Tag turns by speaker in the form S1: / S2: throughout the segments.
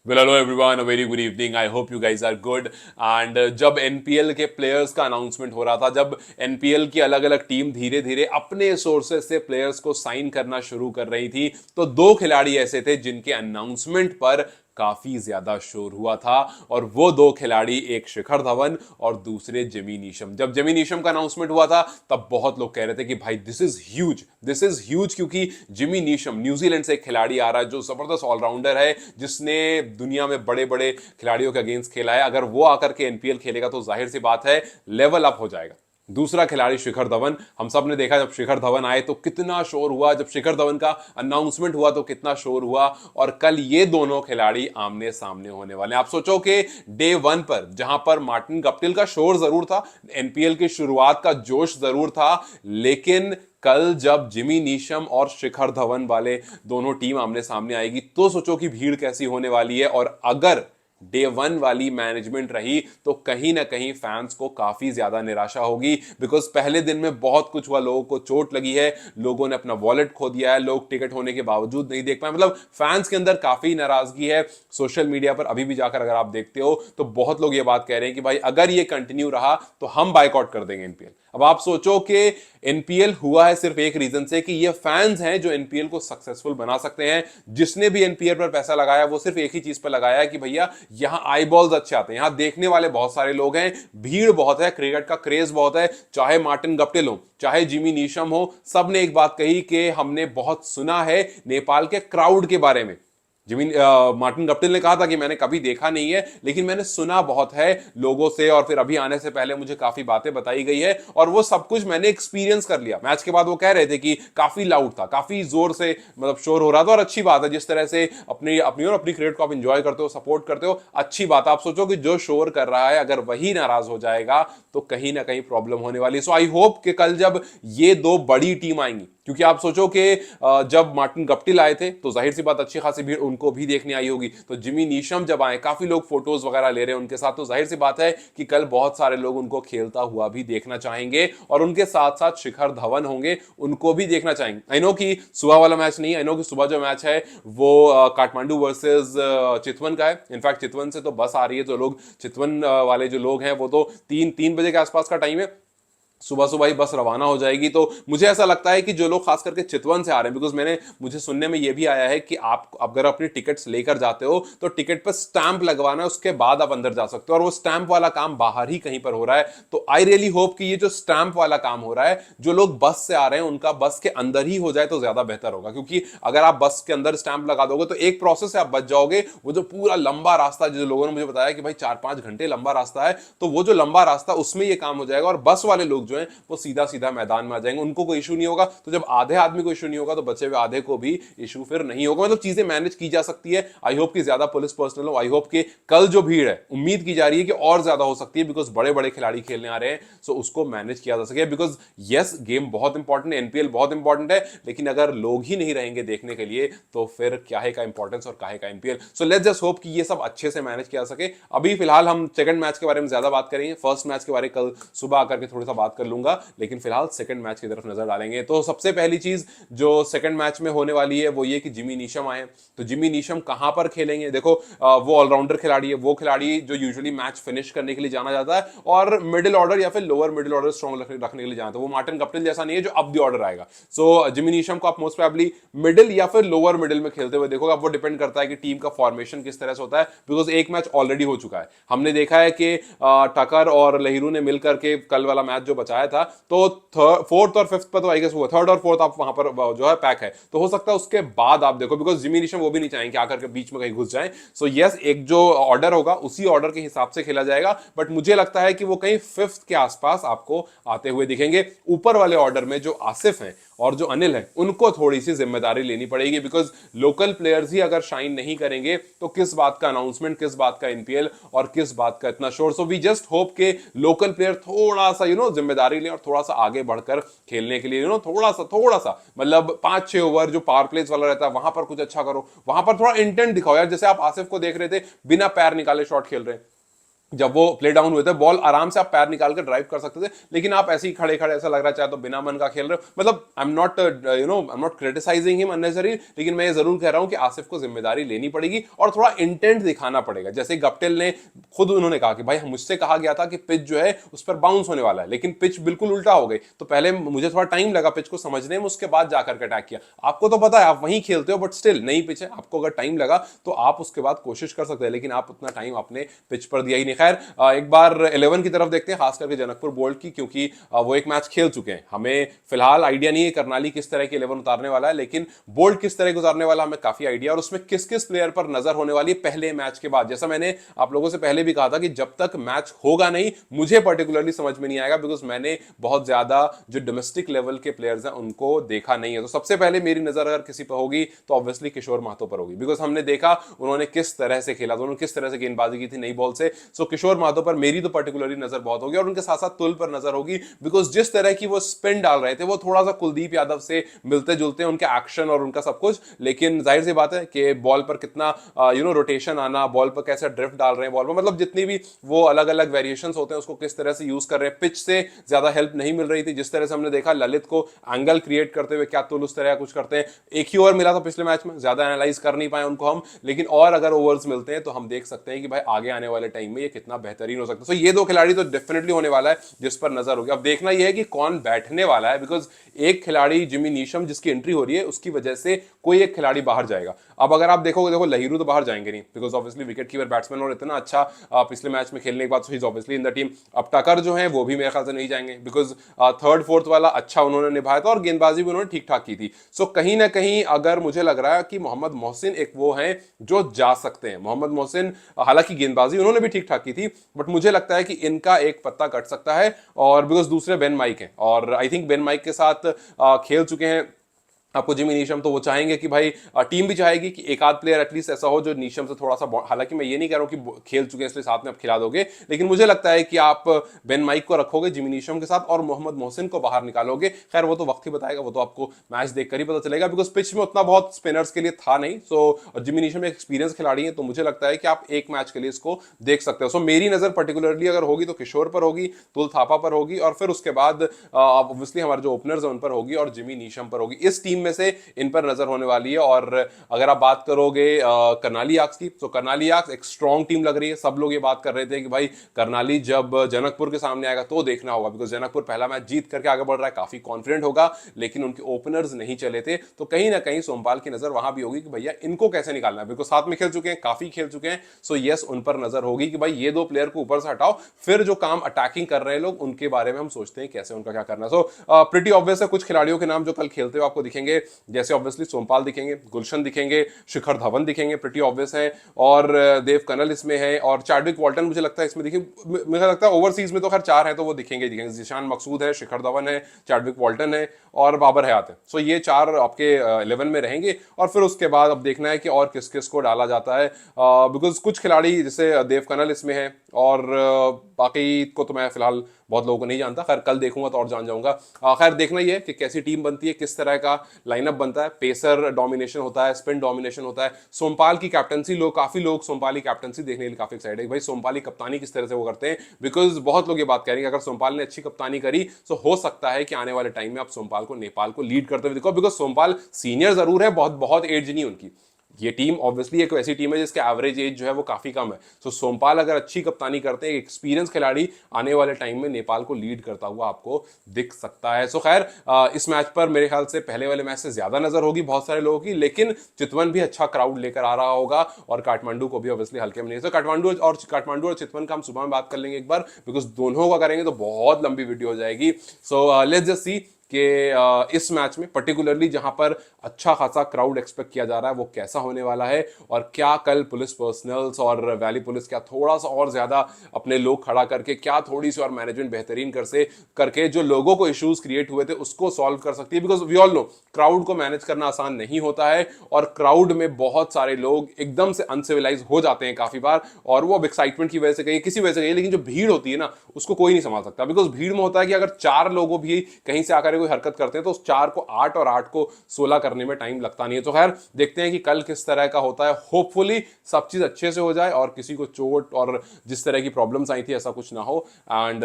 S1: Well, hello everyone, a very good evening. I hope you guys are good. And जब NPL के players का announcement हो रहा था, जब एनपीएल की अलग अलग टीम धीरे धीरे अपने सोर्सेज से प्लेयर्स को साइन करना शुरू कर रही थी, तो दो खिलाड़ी ऐसे थे जिनके अनाउंसमेंट पर काफी ज्यादा शोर हुआ था। और वो दो खिलाड़ी, एक शिखर धवन और दूसरे जिमी नीशम। जब जिमी नीशम का अनाउंसमेंट हुआ था तब बहुत लोग कह रहे थे कि भाई this is huge, this is huge, क्योंकि जिमी नीशम न्यूजीलैंड से एक खिलाड़ी आ रहा है जो जबरदस्त ऑलराउंडर है, जिसने दुनिया में बड़े बड़े खिलाड़ियों के अगेंस्ट खेला है। अगर वो आकर के एनपीएल खेलेगा तो जाहिर सी बात है लेवल अप हो जाएगा। दूसरा खिलाड़ी शिखर धवन, हम सब ने देखा जब शिखर धवन आए तो कितना शोर हुआ, जब शिखर धवन का अनाउंसमेंट हुआ तो कितना शोर हुआ। और कल ये दोनों खिलाड़ी आमने सामने होने वाले हैं। आप सोचो कि डे वन पर जहां पर मार्टिन गप्टिल का शोर जरूर था, एनपीएल की शुरुआत का जोश जरूर था, लेकिन कल जब जिमी नीशम और शिखर धवन वाले दोनों टीम आमने सामने आएगी तो सोचो कि भीड़ कैसी होने वाली है। और अगर डे वन वाली मैनेजमेंट रही तो कहीं ना कहीं फैंस को काफी ज्यादा निराशा होगी, बिकॉज पहले दिन में बहुत कुछ हुआ, लोगों को चोट लगी है, लोगों ने अपना वॉलेट खो दिया है, लोग टिकट होने के बावजूद नहीं देख पाए। मतलब फैंस के अंदर काफी नाराजगी है। सोशल मीडिया पर अभी भी जाकर अगर आप देखते हो तो बहुत लोग ये बात कह रहे हैं कि भाई अगर ये कंटिन्यू रहा तो हम बाइकआउट कर देंगे एनपीएल। अब आप सोचो कि एनपीएल हुआ है सिर्फ एक रीजन से कि ये फैंस हैं जो एनपीएल को सक्सेसफुल बना सकते हैं। जिसने भी एनपीएल पर पैसा लगाया वो सिर्फ एक ही चीज पर लगाया है कि भैया यहां आई बॉल्स अच्छे आते हैं, यहां देखने वाले बहुत सारे लोग हैं, भीड़ बहुत है, क्रिकेट का क्रेज बहुत है। चाहे मार्टिन गप्टिल हो, चाहे जिमी नीशम हो, सबने एक बात कही कि हमने बहुत सुना है नेपाल के क्राउड के बारे में। मार्टिन गप्टिल ने कहा था कि मैंने कभी देखा नहीं है लेकिन मैंने सुना बहुत है लोगों से, और फिर अभी आने से पहले मुझे काफी बातें बताई गई है और वो सब कुछ मैंने एक्सपीरियंस कर लिया। मैच के बाद वो कह रहे थे कि काफी लाउड था, काफी जोर से मतलब शोर हो रहा था। और अच्छी बात है, जिस तरह से अपनी अपनी और अपनी क्रिकेट को आप इंजॉय करते हो, सपोर्ट करते हो, अच्छी बात है। आप सोचो कि जो शोर कर रहा है अगर वही नाराज हो जाएगा तो कहीं ना कहीं प्रॉब्लम होने वाली है। सो आई होप कि कल जब ये दो बड़ी टीम आएंगी, क्योंकि आप सोचो कि जब मार्टिन गप्टिल आए थे तो जाहिर सी बात अच्छी खासी भीड़ उनको भी देखने आई होगी, तो जिमी नीशम जब आए काफी लोग फोटोज वगैरह ले रहे हैं उनके साथ, तो जाहिर सी बात है कि कल बहुत सारे लोग उनको खेलता हुआ भी देखना चाहेंगे। और उनके साथ साथ शिखर धवन होंगे, उनको भी देखना चाहेंगे। आई नो कि सुबह वाला मैच नहीं, आई नो कि सुबह जो मैच है वो काठमांडू वर्सेस चितवन का है। इनफैक्ट चितवन से तो बस आ रही है, तो लोग चितवन वाले जो लोग हैं वो तो 3 बजे के आसपास का टाइम है, सुबह सुबह ही बस रवाना हो जाएगी। तो मुझे ऐसा लगता है कि जो लोग खास करके चितवन से आ रहे हैं, बिकॉज मुझे सुनने में ये भी आया है कि आप अगर अपनी टिकट्स लेकर जाते हो तो टिकट पर स्टैंप लगवाना है, उसके बाद आप अंदर जा सकते हो, और वो स्टैंप वाला काम बाहर ही कहीं पर हो रहा है। तो आई रियली होप कि ये जो स्टैंप वाला काम हो रहा है, जो लोग बस से आ रहे हैं उनका बस के अंदर ही हो जाए तो ज्यादा बेहतर होगा, क्योंकि अगर आप बस के अंदर स्टैंप लगा दोगे तो एक प्रोसेस से आप बच जाओगे। वो जो पूरा लंबा रास्ता, जो लोगों ने मुझे बताया कि भाई 4-5 घंटे लंबा रास्ता है, तो वो जो लंबा रास्ता उसमें ये काम हो जाएगा और बस वाले लोग जो हैं वो सीधा सीधा मैदान में आ जाएंगे, उनको कोई इशू नहीं होगा। तो जब आधे आदमी को इशू नहीं होगा तो बचे हुए आधे को भी इशू फिर नहीं होगा। मतलब चीजें मैनेज की जा सकती है। आई होप कि ज्यादा पुलिस पर्सनल हो, आई होप कि कल जो भीड़ है उम्मीद की जा रही है कि और ज्यादा हो सकती है, बिकॉज बड़े बड़े खिलाड़ी खेलने आ रहे हैं, सो उसको मैनेज किया जा सके। बिकॉज यस, गेम बहुत इंपॉर्टेंट है, एनपीएल बहुत इंपॉर्टेंट है, लेकिन अगर लोग ही नहीं रहेंगे देखने के लिए तो फिर क्या है का इंपॉर्टेंस और काहे का NPL. So let's just hope कि ये सब अच्छे से मैनेज किया जा सके। अभी फिलहाल हम सेकंड मैच के बारे में ज्यादा बात करेंगे, फर्स्ट मैच के बारे में कल सुबह आकर के थोड़ा सा बात कर लूंगा, लेकिन फिलहाल सेकंड मैच की तरफ नजर डालेंगे। तो सबसे पहली चीज जो सेकंड मैच में होने वाली है वो ये कि जिमी नीशम आए। तो जिमी नीशम कहां पर खेलेंगे? देखो, वो ऑलराउंडर खिलाड़ी है, वो खिलाड़ी जो यूजुअली मैच फिनिश करने के लिए जाना जाता है और मिडिल ऑर्डर या फिर लोअर मिडिल ऑर्डर स्ट्रॉन्ग रखने के लिए जाता है। वो मार्टिन गप्टिल जैसा नहीं है जो अब द ऑर्डर आएगा। सो जिमी नीशम को आप मोस्ट प्रोबेबली मिडिल या फिर लोअर मिडिल में खेलते हुए देखोगे। अब वो डिपेंड करता है कि टीम का फॉर्मेशन किस तरह से होता है, बिकॉज एक मैच ऑलरेडी हो चुका है। हमने देखा है कि टकर और लहिरू ने मिलकर के कल वाला मैच जो बचाया था, तो फोर्थ और फिफ्थ पर तो आई गेस हुआ, थर्ड और फोर्थ आप वहां पर जो है पैक है, तो हो सकता है उसके बाद आप देखो, बिकॉज जिमी नीशम वो भी नहीं चाहेंगे आकर के बीच में कहीं घुस जाए। सो यस, एक जो ऑर्डर होगा उसी ऑर्डर के हिसाब से खेला जाएगा, बट मुझे लगता है कि वो कहीं फिफ्थ के आसपास आपको आते हुए दिखेंगे। ऊपर वाले ऑर्डर में जो आसिफ हैं और जो अनिल है उनको थोड़ी सी जिम्मेदारी लेनी पड़ेगी, बिकॉज लोकल प्लेयर्स ही अगर शाइन नहीं करेंगे तो किस बात का अनाउंसमेंट, किस बात का एनपीएल और किस बात का इतना शोर। सो वी जस्ट होप के लोकल प्लेयर थोड़ा सा जिम्मेदारी लें और थोड़ा सा आगे बढ़कर खेलने के लिए थोड़ा सा मतलब 5-6 ओवर जो पावर प्लेस वाला रहता है वहां पर कुछ अच्छा करो, वहां पर थोड़ा इंटेंट दिखाओ यार। जैसे आप आसिफ को देख रहे थे, बिना पैर निकाले शॉट खेल रहे हैं, जब वो प्ले डाउन हुए थे, बॉल आराम से आप पैर निकाल कर ड्राइव कर सकते थे, लेकिन आप ऐसे ही खड़े खड़े ऐसा लग रहा है चाहे तो बिना मन का खेल रहे हो। मतलब I am not I am not criticising him unnecessary, लेकिन मैं ये जरूर कह रहा हूं कि आसिफ को जिम्मेदारी लेनी पड़ेगी और थोड़ा इंटेंट दिखाना पड़ेगा। जैसे गप्टिल ने खुद उन्होंने कहा कि भाई मुझसे कहा गया था कि पिच जो है उस पर बाउंस होने वाला है, लेकिन पिच बिल्कुल उल्टा हो गई, तो पहले मुझे थोड़ा टाइम लगा पिच को समझने में, उसके बाद जाकर के अटैक किया। आपको तो पता है आप वहीं खेलते हो, बट स्टिल नई पिच है, आपको अगर टाइम लगा तो आप उसके बाद कोशिश कर सकते हैं, लेकिन आप उतना टाइम अपने पिच पर दिया ही नहीं। खैर एक बार 11 की तरफ देखते हैं, खास करके जनकपुर बोल्ट की, क्योंकि वो एक मैच खेल चुके हैं। हमें फिलहाल आइडिया नहीं है करनाली किस तरह की 11 उतारने वाला है, लेकिन बोल्ट किस तरह की उतारने वाला हमें काफी आइडिया, और उसमें किस किस प्लेयर पर नजर होने वाली है पहले मैच के बाद। जैसा मैंने आप लोगों से पहले भी कहा था कि जब तक मैच होगा नहीं मुझे पर्टिकुलरली समझ में नहीं आएगा, बिकॉज मैंने बहुत ज्यादा जो डोमेस्टिक लेवल के प्लेयर्स हैं उनको देखा नहीं है। तो सबसे पहले मेरी नजर अगर किसी पर होगी तो ऑब्वियसली किशोर महतो पर होगी, बिकॉज हमने देखा उन्होंने किस तरह से खेला, उन्होंने किस तरह से गेंदबाजी की थी नई बॉल से। सो किशोर महतो पर मेरी तो पर्टिकुलरली नजर बहुत होगी, और उनके साथ साथ तुल पर नजर होगी, बिकॉज जिस तरह की वो स्पिन डाल रहे थे वो थोड़ा सा कुलदीप यादव से मिलते जुलते हैं, उनके एक्शन और उनका सब कुछ। लेकिन जाहिर सी बात है कि बॉल पर कितना रोटेशन आना, बॉल पर कैसे ड्रिफ्ट डाल रहे हैं बॉल पर, मतलब जितनी भी वो अलग अलग वेरिएशन होते हैं उसको किस तरह से यूज कर रहे हैं। पिच से ज्यादा हेल्प नहीं मिल रही थी, जिस तरह से हमने देखा ललित को एंगल क्रिएट करते हुए, क्या तुल उस तरह कुछ करते हैं। एक ही ओवर मिला था पिछले मैच में, ज्यादा एनालाइज कर नहीं पाए उनको हम, लेकिन और अगर ओवर्स मिलते हैं तो हम देख सकते हैं कि भाई आगे आने वाले टाइम में ये कितना बेहतरीन हो सकता है। तो ये दो खिलाड़ी तो डेफिनेटली होने वाला है जिस पर नजर होगी। अब देखना यह है कि कौन बैठने वाला है, बिकॉज एक खिलाड़ी जिमी नीशम जिसकी एंट्री हो रही है उसकी वजह से कोई एक खिलाड़ी बाहर जाएगा। अब अगर आप देखोगे, देखो लहिरू तो बाहर जाएंगे नहीं, because obviously wicket keeper batsman और इतना अच्छा पिछले मैच में खेलने के बाद ही ऑब्वियसली इन द टीम। अब टकर जो है वो भी मेरे ख्याल से नहीं जाएंगे, बिकॉज थर्ड फोर्थ वाला अच्छा उन्होंने निभाया था और गेंदबाजी भी उन्होंने ठीक ठाक की थी। सो कहीं ना कहीं अगर मुझे लग रहा है कि मोहम्मद मोहसिन एक वो है जो जा सकते हैं। मोहम्मद मोहसिन हालांकि गेंदबाजी उन्होंने भी ठीक ठाक की थी, बट मुझे लगता है कि इनका एक पत्ता कट सकता है, और बिकॉज दूसरे बेन माइक हैं, और आई थिंक बेन माइक के साथ खेल चुके हैं आपको जिमी नीशम, तो वो चाहेंगे कि भाई टीम भी चाहेगी कि एक आध प्लेयर एटलीस्ट ऐसा हो जो नीशम से थोड़ा सा, हालांकि मैं ये नहीं कह रहा हूं कि खेल चुके हैं इसलिए साथ में आप खिला दोगे, लेकिन मुझे लगता है कि आप बेन माइक को रखोगे जिमी नीशम के साथ और मोहम्मद मोहसिन को बाहर निकालोगे। खैर वो तो वक्त ही बताएगा, वो तो आपको मैच देखकर ही पता चलेगा, बिकॉज पिच में उतना बहुत स्पिनर्स के लिए था नहीं। सो जिमी नीशम एक एक्सपीरियंस खिलाड़ी है, तो मुझे लगता है कि आप एक मैच के लिए इसको देख सकते हो। सो मेरी नजर पर्टिकुलरली अगर होगी तो किशोर पर होगी, तुल थापा पर होगी, और फिर उसके बाद ऑब्वियसली हमारे जो ओपनर्स हैं उन पर होगी और जिमी नीशम पर होगी। इस टीम में से इन पर नजर होने वाली है। और अगर आप बात करोगे करनाली आर्क्स की, तो करनाली आर्क्स एक स्ट्रॉन्ग टीम लग रही है। सब लोग ये बात कर रहे थे कि भाई करनाली जब जनकपुर के सामने आएगा तो देखना होगा, बिकॉज जनकपुर पहला मैच जीत करके आगे बढ़ रहा है, काफी कॉन्फिडेंट होगा, लेकिन उनके ओपनर्स नहीं चले थे, तो कहीं ना कहीं सोमपाल की नजर वहां भी होगी कि भैया इनको कैसे निकालना है, बिकॉज साथ में खेल चुके हैं, काफी खेल चुके हैं। सो यस, उन पर नजर होगी कि भाई ये दो प्लेयर को ऊपर से हटाओ, फिर जो काम अटैकिंग कर रहे हैं लोग उनके बारे में हम सोचते हैं कैसे उनका क्या करना है। सो प्रीटी ऑब्वियस है, कुछ खिलाड़ियों के नाम जो कल खेलते हुए आपको दिखेंगे, जैसे ऑब्वियसली सोमपाल दिखेंगे, गुलशन दिखेंगे, शिखर धवन दिखेंगे, प्रीटी ऑब्वियस है, और देव कनल इसमें है, और चैडविक वॉल्टन मुझे लगता है इसमें दिखेंगे। मुझे लगता है ओवरसीज में तो खैर चार है तो वो दिखेंगे दिखेंगे, जिशान मकसूद है, शिखर धवन है, चैडविक वॉल्टन है और बाबर हयात है। सो ये चार आपके 11 में रहेंगे, और फिर उसके बाद अब देखना है कि और किस किस को डाला जाता है, बिकॉज कुछ खिलाड़ी जैसे देव कनल इसमें है, और बाकी को तो मैं फिलहाल बहुत लोगों को नहीं जानता, खैर कल देखूंगा तो और जान जाऊंगा। खैर देखना ही है कि कैसी टीम बनती है, किस तरह का लाइनअप बनता है, पेसर डोमिनेशन होता है, स्पिन डोमिनेशन होता है। सोमपाल की कैप्टनसी, काफी लोग सोमपाल की कैप्टनसी देखने के लिए काफी एक्साइटेड है भाई सोमपाल की कप्तानी किस तरह से वो करते हैं, बिकॉज बहुत लोग ये बात कह रहे हैं कि अगर सोमपाल ने अच्छी कप्तानी करी तो हो सकता है कि आने वाले टाइम में आप सोमपाल को नेपाल को लीड करते हुए देखो, बिकॉज सोमपाल सीनियर जरूर है, बहुत बहुत एज नहीं उनकी। ये टीम ऑब्वियसली एक ऐसी टीम है जिसके एवरेज एज जो है वो काफी कम है। सो सोमपाल अगर अच्छी कप्तानी करते हैं, एक्सपीरियंस खिलाड़ी आने वाले टाइम में नेपाल को लीड करता हुआ आपको दिख सकता है। सो खैर इस मैच पर मेरे ख्याल से पहले वाले मैच से ज्यादा नजर होगी बहुत सारे लोगों की, लेकिन चितवन भी अच्छा क्राउड लेकर आ रहा होगा, और काठमांडू को भी ऑब्वियसली हल्के में नहीं। तो काठमांडू और चितवन का हम सुबह में बात कर लेंगे एक बार, बिकॉज दोनों का करेंगे तो बहुत लंबी वीडियो हो जाएगी। सो लेट्स जस्ट सी कि इस मैच में पर्टिकुलरली जहां पर अच्छा खासा क्राउड एक्सपेक्ट किया जा रहा है वो कैसा होने वाला है, और क्या कल पुलिस पर्सनल्स और वैली पुलिस क्या थोड़ा सा और ज्यादा अपने लोग खड़ा करके, क्या थोड़ी सी और मैनेजमेंट बेहतरीन करके जो लोगों को इश्यूज क्रिएट हुए थे उसको सॉल्व कर सकती है, because we all know crowd को मैनेज करना आसान नहीं होता है, और क्राउड में बहुत सारे लोग एकदम से अनसिविलाइज हो जाते हैं काफी बार, और वो अब एक्साइटमेंट की वजह से कहीं किसी वजह से कहीं, लेकिन जो भीड़ होती है ना उसको कोई नहीं संभाल सकता, बिकॉज भीड़ में होता है कि अगर चार लोगों भी कहीं से आकर तरह कोई हरकत करते हैं तो उस 4 को 8 और 8 को 16 करने में टाइम लगता नहीं है। तो खैर देखते हैं कि कल किस तरह का होता है। होपफुली सब चीज अच्छे से हो जाए और किसी को चोट और जिस तरह की प्रॉब्लम्स आई थी ऐसा कुछ ना हो, एंड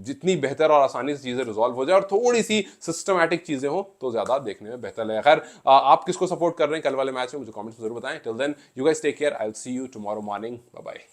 S1: जितनी बेहतर और आसानी से चीजें रिजॉल्व हो जाए और थोड़ी सी सिस्टमैटिक चीजें हो तो ज्यादा देखने में बेहतर है। खैर आप किसको सपोर्ट कर रहे हैं कल वाले मैच में मुझे कमेंट्स में जरूर बताएं। Till then you guys take care, I will see you tomorrow morning, bye bye.